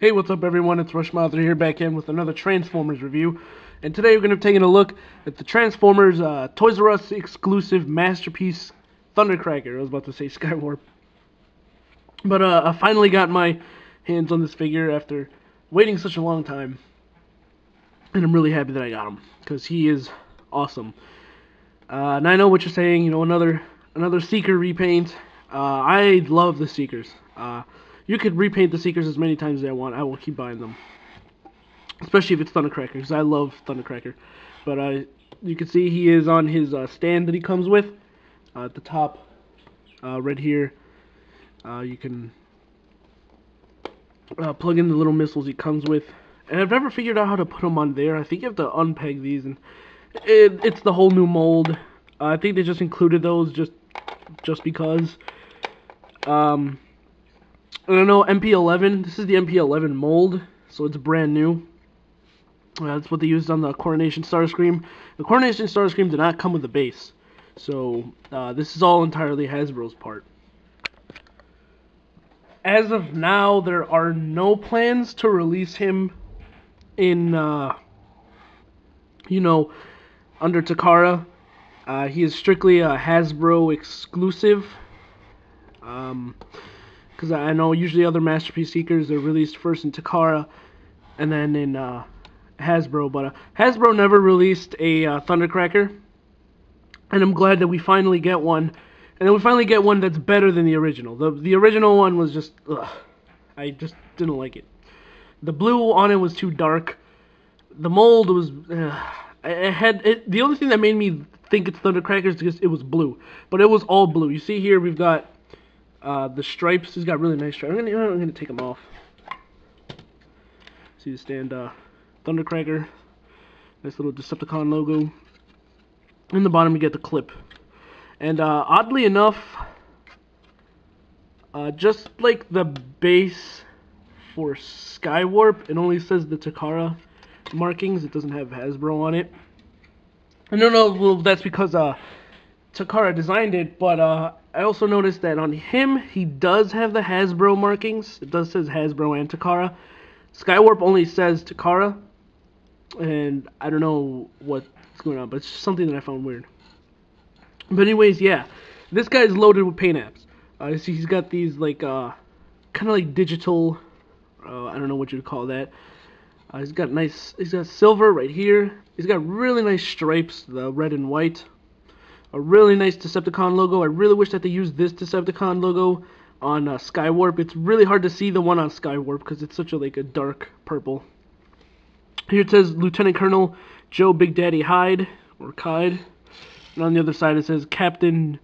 Hey, what's up everyone, it's Rushmother here back in with another Transformers review. And today we're going to be taking a look at the Transformers Toys R Us exclusive masterpiece Thundercracker. I was about to say Skywarp. But I finally got my hands on this figure after waiting such a long time. And I'm really happy that I got him, because he is awesome. And I know what you're saying, you know, another Seeker repaint. I love the Seekers. You could repaint the Seekers as many times as I want. I will keep buying them. Especially if it's Thundercracker, because I love Thundercracker. But you can see he is on his stand that he comes with. At the top, right here, you can plug in the little missiles he comes with. And I've never figured out how to put them on there. I think you have to unpeg these, and it's the whole new mold. I think they just included those just because. I don't know, MP11, this is the MP11 mold, so it's brand new. That's what they used on the Coronation Starscream. The Coronation Starscream did not come with a base, so this is all entirely Hasbro's part. As of now, there are no plans to release him in, you know, under Takara. He is strictly a Hasbro exclusive. Because I know usually other Masterpiece Seekers are released first in Takara and then in Hasbro, but Hasbro never released a Thundercracker, and I'm glad that we finally get one, and then we finally get one that's better than the original. The original one was just, ugh, I just didn't like it. The blue on it was too dark. The mold was, the only thing that made me think it's Thundercracker is because it was blue, but it was all blue. You see here we've got the stripes. He's got really nice stripes. I'm gonna take them off. See the stand, Thundercracker. Nice little Decepticon logo. In the bottom you get the clip. And oddly enough, just like the base for Skywarp, it only says the Takara markings. It doesn't have Hasbro on it. I don't know, well, that's because Takara designed it, but I also noticed that on him, he does have the Hasbro markings. It does says Hasbro and Takara. Skywarp only says Takara, and I don't know what's going on, but it's just something that I found weird. But anyways, yeah, this guy's loaded with paint apps. You see he's got these, like, kind of like digital, I don't know what you'd call that. He's got silver right here. He's got really nice stripes, the red and white. A really nice Decepticon logo. I really wish that they used this Decepticon logo on Skywarp. It's really hard to see the one on Skywarp because it's such a dark purple. Here it says Lieutenant Colonel Joe Big Daddy Hyde, or Kide. And on the other side it says Captain,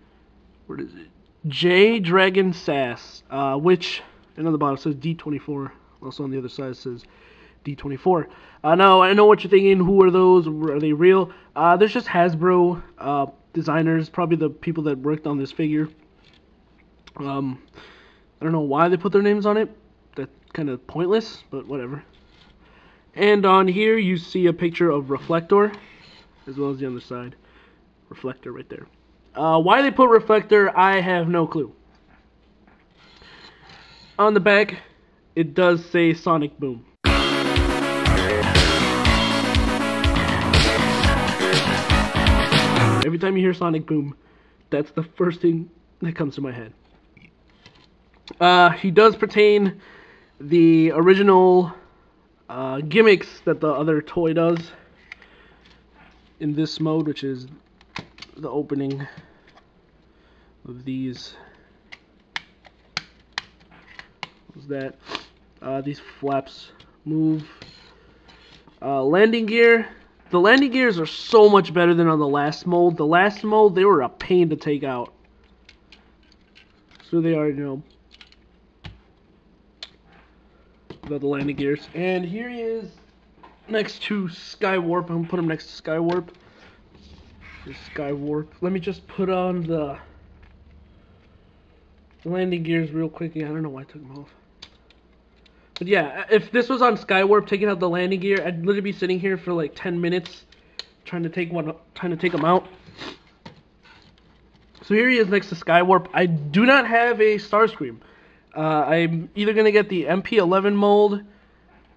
what is it? J Dragon Sass, which, and on the bottom says D24. Also on the other side it says D24. Now, I know what you're thinking. Who are those? Are they real? There's just Hasbro designers, probably the people that worked on this figure. I don't know why they put their names on it. That's kind of pointless, but whatever. And on here you see a picture of Reflector, as well as the other side. Reflector right there. Why they put Reflector, I have no clue. On the back, it does say Sonic Boom. Every time you hear Sonic Boom, that's the first thing that comes to my head. He does pertain the original gimmicks that the other toy does in this mode, which is the opening of these. What's that? These flaps move. Landing gear. The landing gears are so much better than on the last mold. The last mold, they were a pain to take out. So they are, you know, about the landing gears. And here he is next to Skywarp. I'm going to put him next to Skywarp. Here's Skywarp. Let me just put on the landing gears real quick. I don't know why I took them off. But yeah, if this was on Skywarp, taking out the landing gear, I'd literally be sitting here for like 10 minutes trying to take them out. So here he is next to Skywarp. I do not have a Starscream. I'm either going to get the MP11 mold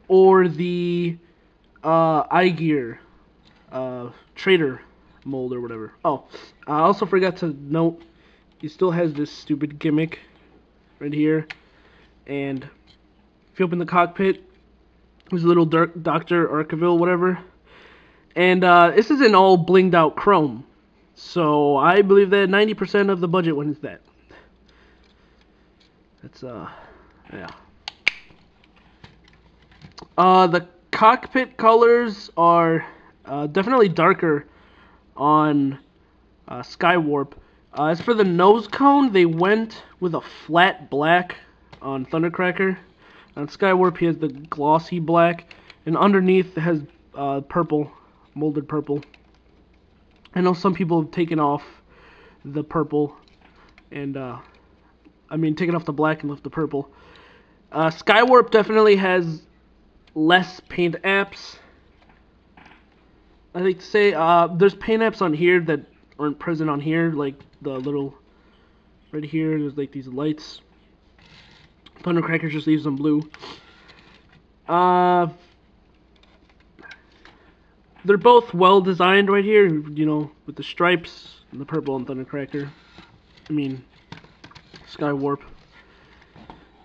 or the eye gear trader mold or whatever. Oh, I also forgot to note he still has this stupid gimmick right here, and if you open the cockpit, there's a little Dr. Archiville, whatever, and this is in all blinged out chrome, so I believe that 90% of the budget went into that. That's yeah. The cockpit colors are definitely darker on Skywarp. As for the nose cone, they went with a flat black on Thundercracker. On Skywarp, he has the glossy black, and underneath it has purple, molded purple. I know some people have taken off the purple, and taken off the black and left the purple. Skywarp definitely has less paint apps. I think to say there's paint apps on here that aren't present on here, like the little right here. There's like these lights. Thundercracker just leaves them blue. They're both well designed right here, you know, with the stripes and the purple on Thundercracker. I mean, Skywarp.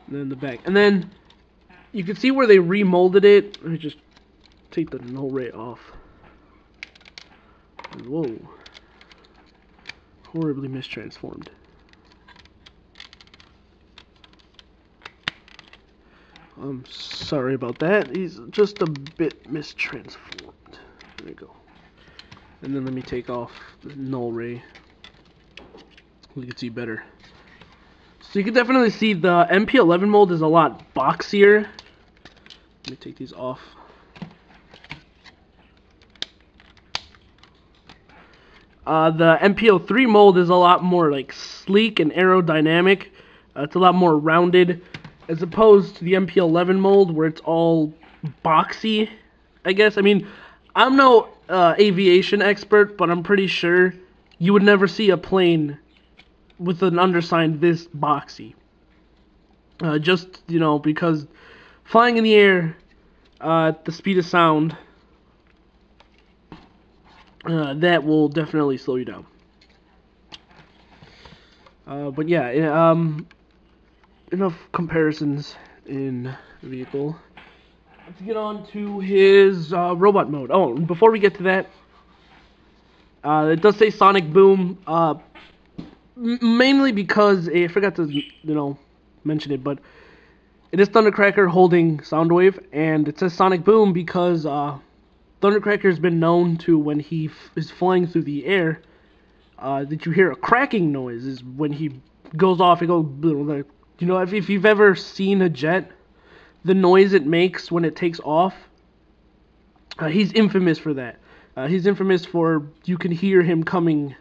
And then the back, and then you can see where they remolded it. Let me just take the null ray off. Whoa. Horribly mistransformed. I'm sorry about that. He's just a bit mistransformed. There we go. And then let me take off the null ray. We can see better. So you can definitely see the MP11 mold is a lot boxier. Let me take these off. The MP03 mold is a lot more like sleek and aerodynamic. It's a lot more rounded, as opposed to the MP11 mold where it's all boxy, I guess. I mean, I'm no aviation expert, but I'm pretty sure you would never see a plane with an undersign this boxy. Just, you know, because flying in the air at the speed of sound, that will definitely slow you down. But yeah, enough comparisons in the vehicle. Let's get on to his robot mode. Oh, before we get to that, it does say Sonic Boom, mainly because I forgot to, you know, mention it, but it is Thundercracker holding Soundwave, and it says Sonic Boom because Thundercracker has been known to, when he is flying through the air, that you hear a cracking noise. Is when he goes off, it goes, you know, if you've ever seen a jet, the noise it makes when it takes off, he's infamous for that. He's infamous for, you can hear him coming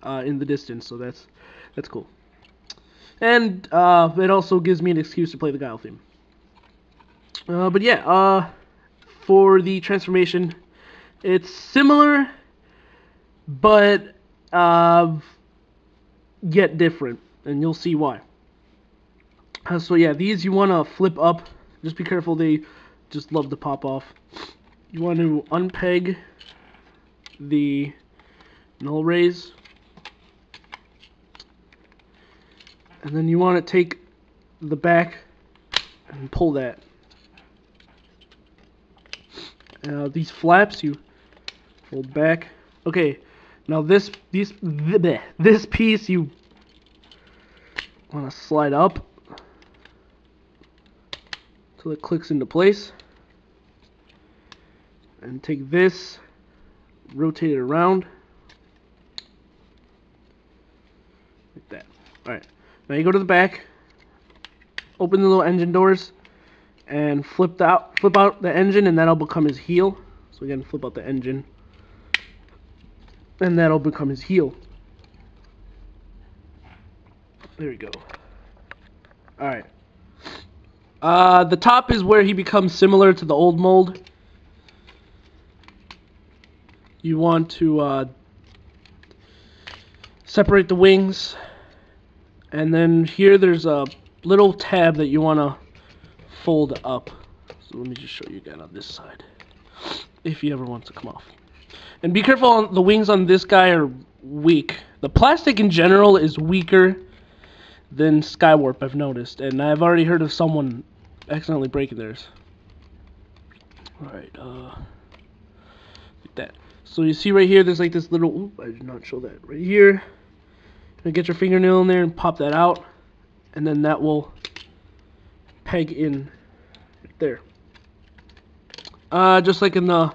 in the distance, so that's cool. And it also gives me an excuse to play the Guile theme. But yeah, for the transformation, it's similar, but yet different, and you'll see why. So yeah, these you want to flip up. Just be careful, they just love to pop off. You want to unpeg the null rays, and then you want to take the back and pull that. These flaps you fold back. Okay, now this piece you want to slide up till it clicks into place, and take this, rotate it around like that. Alright, now you go to the back, open the little engine doors, and flip out the engine, and that'll become his heel. So again, flip out the engine, and that'll become his heel. There we go. Alright. The top is where he becomes similar to the old mold. You want to separate the wings, and then here there's a little tab that you want to fold up. So let me just show you again on this side, if he ever wants to come off. And be careful, on the wings on this guy are weak. The plastic in general is weaker than Skywarp, I've noticed, and I've already heard of someone accidentally breaking theirs. Alright, like that. So you see right here, there's like this little, oop, I did not show that. Right here, you get your fingernail in there and pop that out, and then that will peg in right there. Just like in the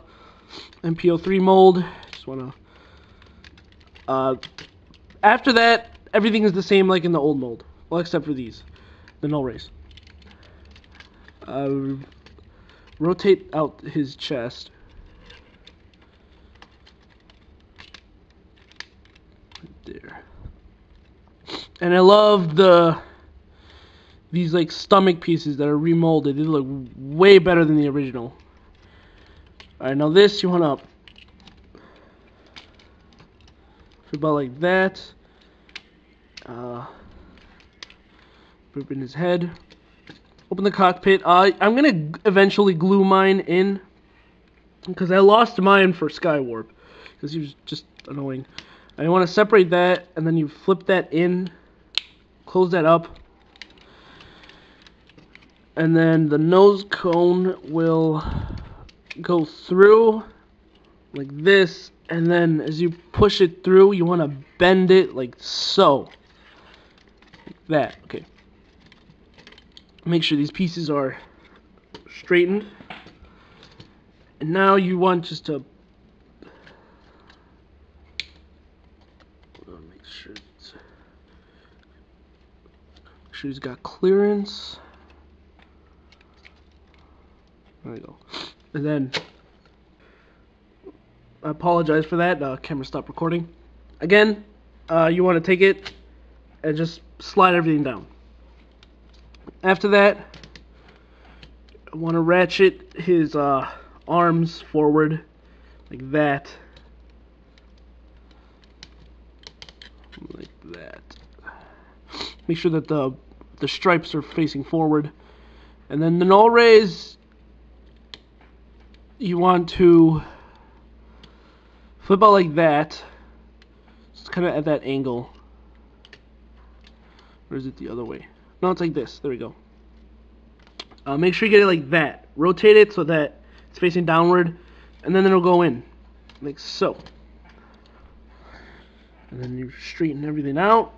MPO3 mold. Just wanna. After that, everything is the same like in the old mold, well, except for these, the null rays. Rotate out his chest. There. And I love these like stomach pieces that are remolded. They look way better than the original. Alright, now this you wanna about like that. Rip in his head. Open the cockpit. I'm gonna eventually glue mine in because I lost mine for Skywarp because he was just annoying. I want to separate that, and then you flip that in, close that up, and then the nose cone will go through like this, and then as you push it through, you want to bend it like so. Like that. Okay. Make sure these pieces are straightened. And now you want just to make sure he's got clearance. There we go. And then I apologize for that. Camera stopped recording. Again, you want to take it and just slide everything down. After that, I want to ratchet his arms forward like that. Like that. Make sure that the stripes are facing forward. And then the null rays, you want to flip out like that. It's kind of at that angle. Or is it the other way? No, it's like this. There we go. Make sure you get it like that. Rotate it so that it's facing downward, and then it'll go in, like so. And then you straighten everything out.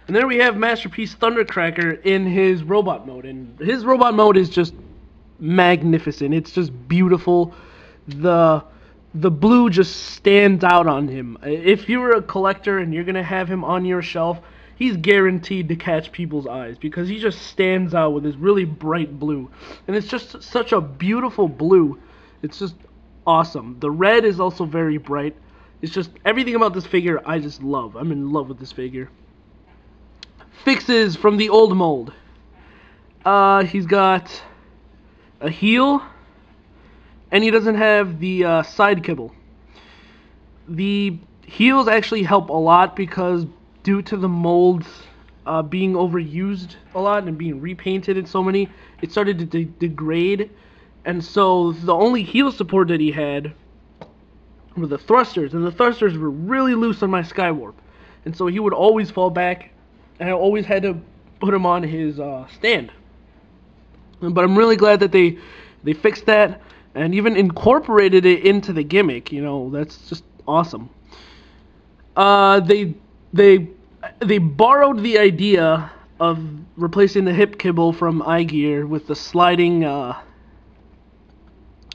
And there we have Masterpiece Thundercracker in his robot mode. And his robot mode is just magnificent. It's just beautiful. The blue just stands out on him. If you're a collector and you're going to have him on your shelf, he's guaranteed to catch people's eyes because he just stands out with his really bright blue. And it's just such a beautiful blue. It's just awesome. The red is also very bright. It's just everything about this figure I just love. I'm in love with this figure. Fixes from the old mold. He's got a heel, and he doesn't have the side kibble. The heels actually help a lot because due to the molds being overused a lot and being repainted in so many, it started to degrade. And so the only heel support that he had were the thrusters, and the thrusters were really loose on my Skywarp. And so he would always fall back, and I always had to put him on his stand. But I'm really glad that they fixed that and even incorporated it into the gimmick. You know, that's just awesome. They borrowed the idea of replacing the hip kibble from iGear with the sliding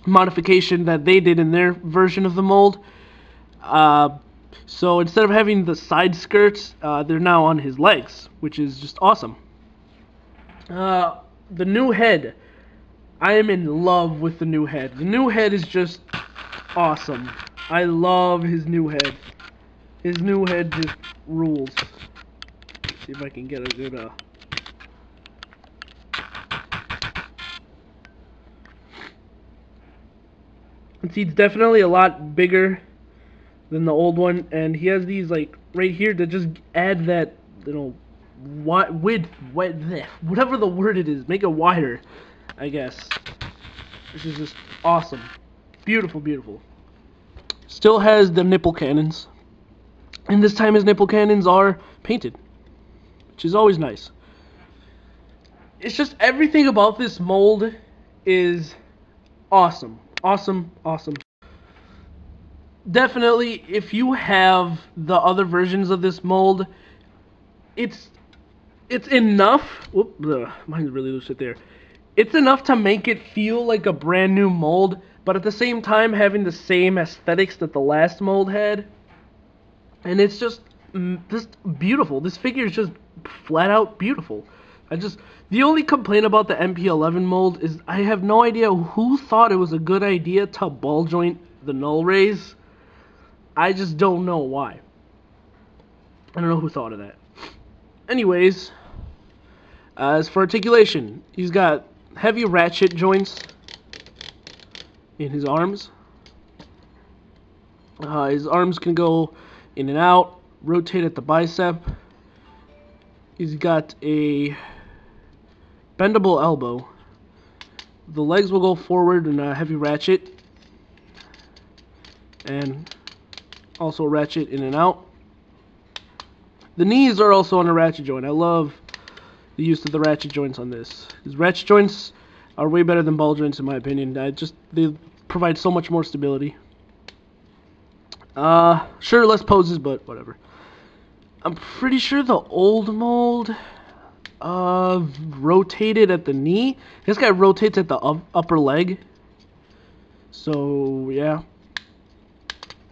modification that they did in their version of the mold. So instead of having the side skirts, they're now on his legs, which is just awesome. The new head. I am in love with the new head. The new head is just awesome. I love his new head. His new head just rules. Let's see if I can get a good It's definitely a lot bigger than the old one, and he has these like right here that just add that, you know, width, whatever the word it is, make it wider, I guess. This is just awesome. Beautiful, beautiful. Still has the nipple cannons. And this time his nipple cannons are painted, which is always nice. It's just everything about this mold is awesome. Awesome, awesome. Definitely, if you have the other versions of this mold, it's enough. Whoop, mine's really loose right there. It's enough to make it feel like a brand new mold, but at the same time having the same aesthetics that the last mold had. And it's just beautiful. This figure is just flat out beautiful. The only complaint about the MP11 mold is I have no idea who thought it was a good idea to ball joint the null rays. I just don't know why. I don't know who thought of that. Anyways, as for articulation, he's got heavy ratchet joints in his arms. His arms can go in and out, rotate at the bicep. He's got a bendable elbow. The legs will go forward in a heavy ratchet, and also a ratchet in and out. The knees are also on a ratchet joint. I love the use of the ratchet joints on this. These ratchet joints are way better than ball joints in my opinion. They provide so much more stability. Sure, less poses, but whatever. I'm pretty sure the old mold rotated at the knee. This guy rotates at the upper leg. So yeah,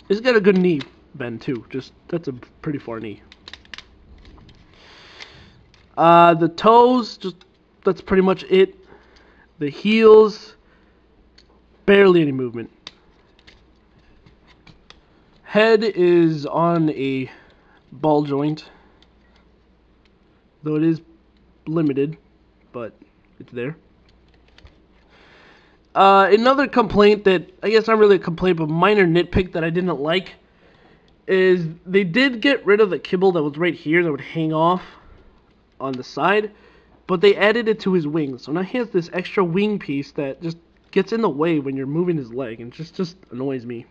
he's got a good knee bend too. That's a pretty far knee. The toes, that's pretty much it. The heels, barely any movement. Head is on a ball joint, though it is limited, but it's there. Another complaint that, I guess not really a complaint, but minor nitpick that I didn't like, is they did get rid of the kibble that was right here that would hang off on the side, but they added it to his wings. So now he has this extra wing piece that just gets in the way when you're moving his leg, and just annoys me.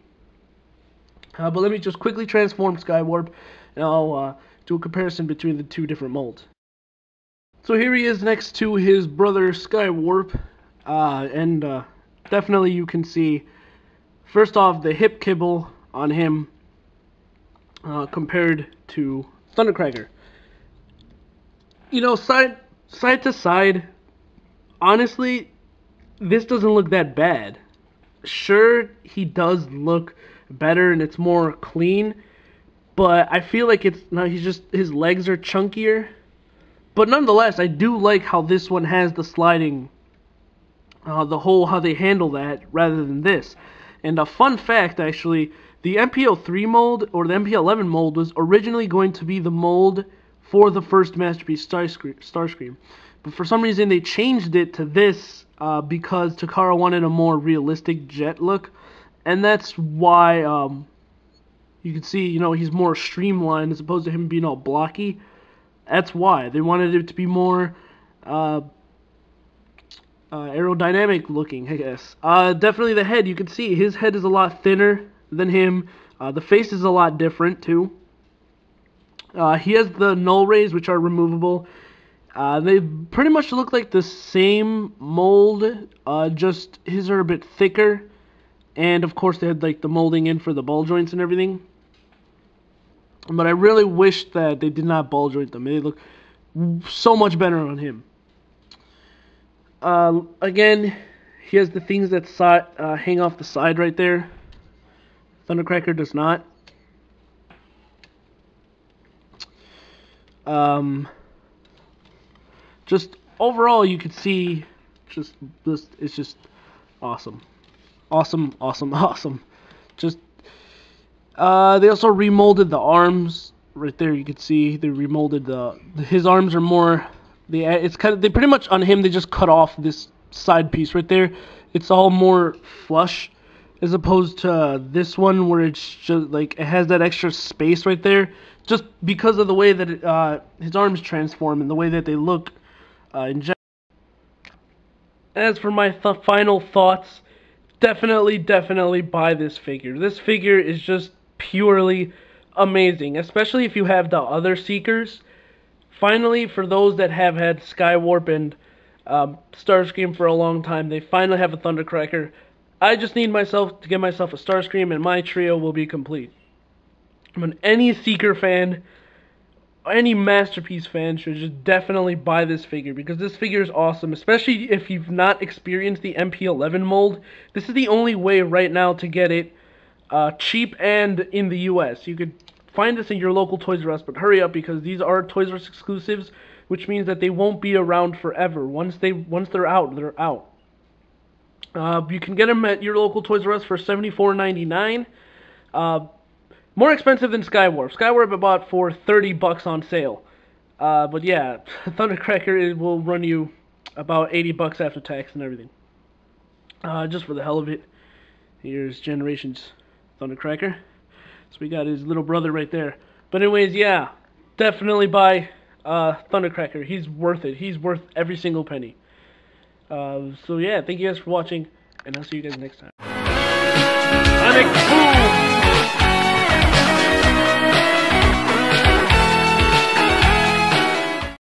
But let me just quickly transform Skywarp, and I'll do a comparison between the two different molds. So here he is next to his brother Skywarp, and definitely you can see, first off, the hip kibble on him compared to Thundercracker. You know, side to side, honestly, this doesn't look that bad. Sure, he does look better and it's more clean, but I feel like his legs are chunkier. But nonetheless, I do like how this one has the sliding, how they handle that rather than this. And a fun fact, actually, the MP03 mold or the MP11 mold was originally going to be the mold for the first Masterpiece Starscream. But for some reason they changed it to this because Takara wanted a more realistic jet look. And that's why you can see, he's more streamlined as opposed to him being all blocky. That's why. They wanted it to be more aerodynamic looking, I guess. Definitely the head, you can see his head is a lot thinner than him. The face is a lot different too. He has the null rays, which are removable. They pretty much look like the same mold, just his are a bit thicker. And of course they had like the molding in for the ball joints and everything. But I really wish that they did not ball joint them. They look so much better on him. Again, he has the things that hang off the side right there. Thundercracker does not. Just overall, you could see it's just awesome. Awesome. Just they also remolded the arms right there. You can see they remolded his arms are more. They pretty much on him. They just cut off this side piece right there. It's all more flush as opposed to this one where it's just like it has that extra space right there. Just because of the way that his arms transform and the way that they look in general. as for my final thoughts, definitely buy this figure. This figure is just purely amazing, especially if you have the other Seekers. Finally, for those that have had Skywarp and Starscream for a long time, they finally have a Thundercracker. I just need to get myself a Starscream, and my trio will be complete. I mean, any Seeker fan, any Masterpiece fan should just definitely buy this figure, because this figure is awesome, especially if you've not experienced the MP11 mold. This is the only way right now to get it cheap and in the US. You could find this in your local Toys R Us, but hurry up, because these are Toys R Us exclusives, which means that they won't be around forever. Once they're out, they're out. You can get them at your local Toys R Us for $74.99. More expensive than Skywarp. Skywarp I bought for $30 on sale. But yeah, Thundercracker will run you about $80 after tax and everything. Just for the hell of it. Here's Generations Thundercracker. So we got his little brother right there. But anyways, yeah, definitely buy Thundercracker. He's worth it. He's worth every single penny. So yeah, thank you guys for watching, and I'll see you guys next time.